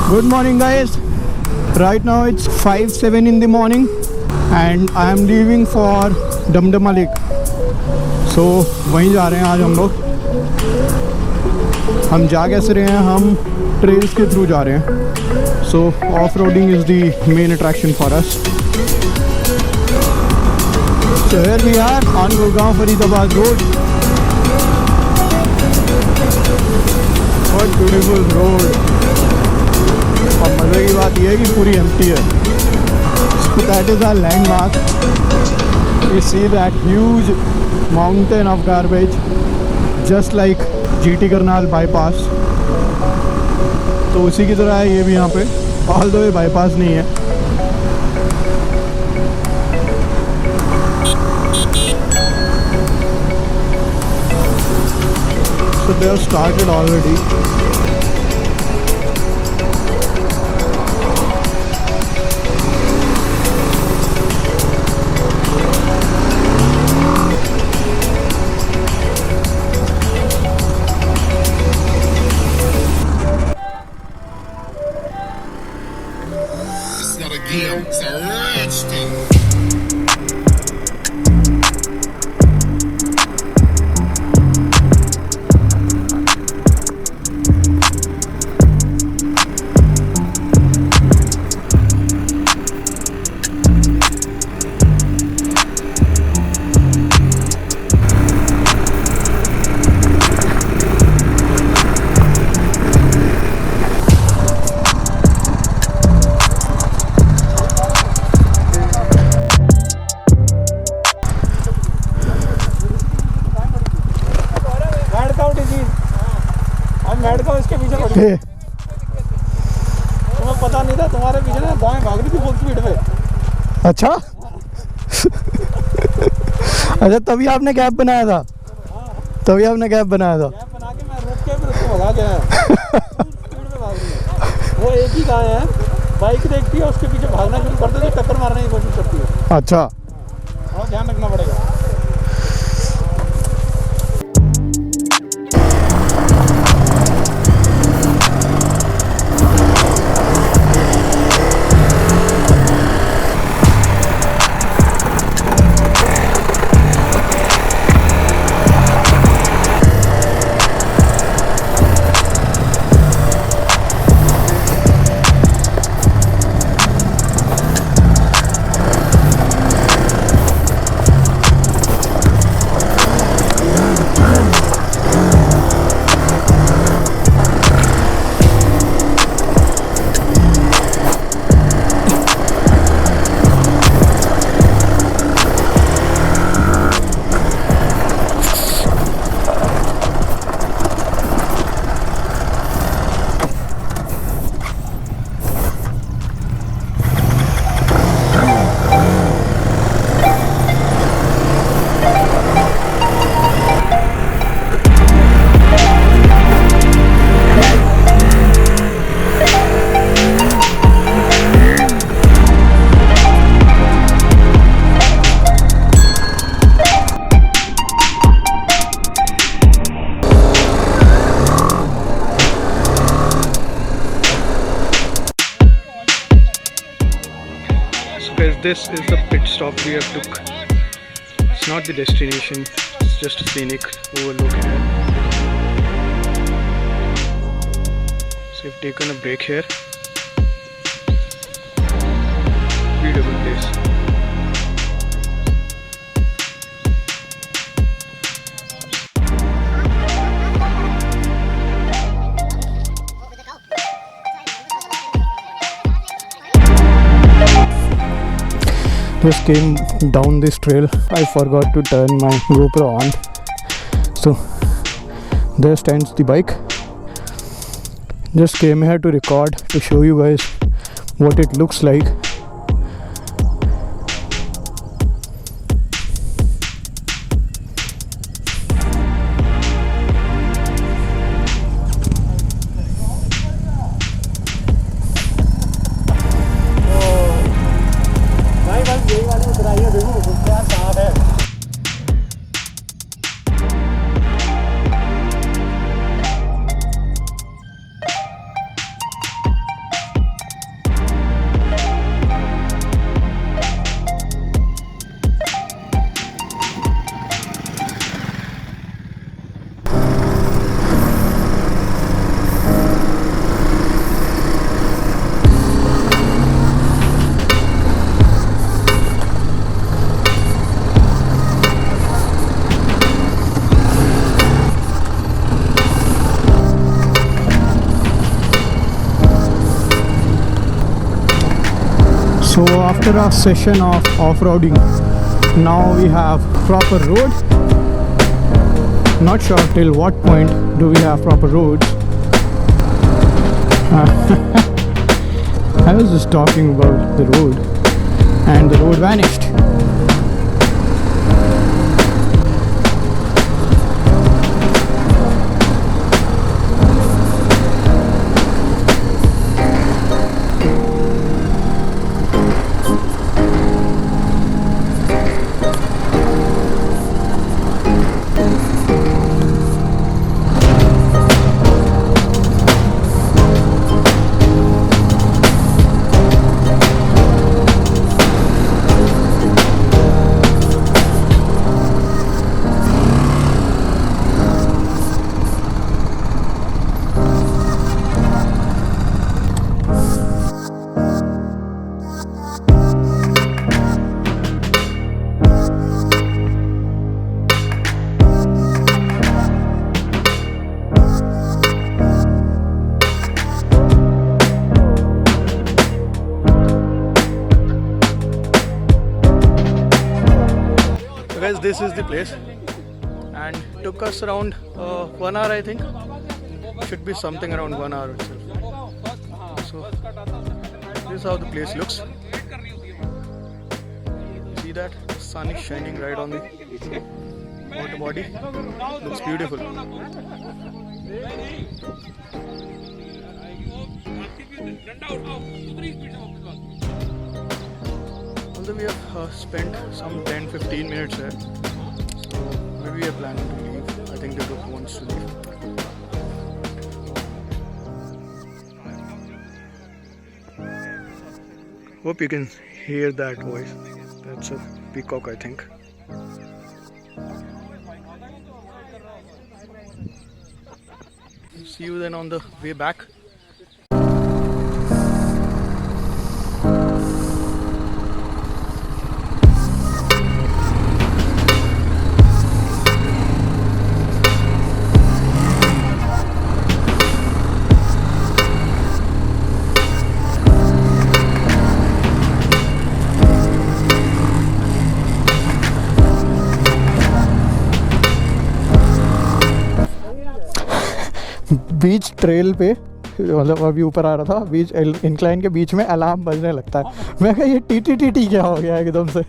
Good morning guys. Right now it's 5:07 in the morning and I am leaving for Damdama Lake. So वहीं जा रहे हैं आज हम लोग. हम जा कैसे रहे हैं? हम ट्रेल्स के थ्रू जा रहे हैं. So off-roading is the main attraction for us. So here we are on Gurgaon Faridabad road. What beautiful road. और मज़े की बात यह है कि पूरी एम्प्टी है. So that is our landmark. You see that huge mountain of garbage, just like GT Karnal bypass. तो उसी की तरह है ये भी यहाँ पे. Although ये bypass नहीं है. So they have started already. It's a rich thing. तुम्हें पता नहीं था तुम्हारे पीछे ना दाएं भाग रही थी फुल स्पीड पे. अच्छा. अच्छा तभी आपने कैब बनाया था. तभी आपने कैब बनाया था. कैब बना के मैं रुक के फिर उसको भगा गया. स्पीड पे भाग रही है वो. एक ही गाय है, बाइक देखती है उसके पीछे भागना शुरू कर देती है, टक्कर मारने की कोशिश करती है. अच्छा. और ध्यान रखना पड़ेगा. This is the pit stop we have took. It's not the destination, it's just a scenic overlook here. So we've taken a break here. Beautiful place. Just came down this trail. I forgot to turn my GoPro on, so there stands the bike. Just came here to record, to show you guys what it looks like. So after a session of off-roading, now we have proper road. Not sure till what point do we have proper roads. I was just talking about the road and the road vanished. Guys, this is the place and took us around 1 hour, I think. Should be something around 1 hour itself. So this is how the place looks. See that? The sun is shining right on the water body. Looks beautiful. Although we have spent some 10-15 minutes there, so maybe we are planning to leave. I think the group wants to leave. Hope you can hear that voice. That's a peacock, I think. See you then on the way back. Beach trail पे मतलब अभी ऊपर आ रहा था, बीच incline के बीच में alarm बजने लगता है। मैं कहा ये टी क्या हो गया एकदम से।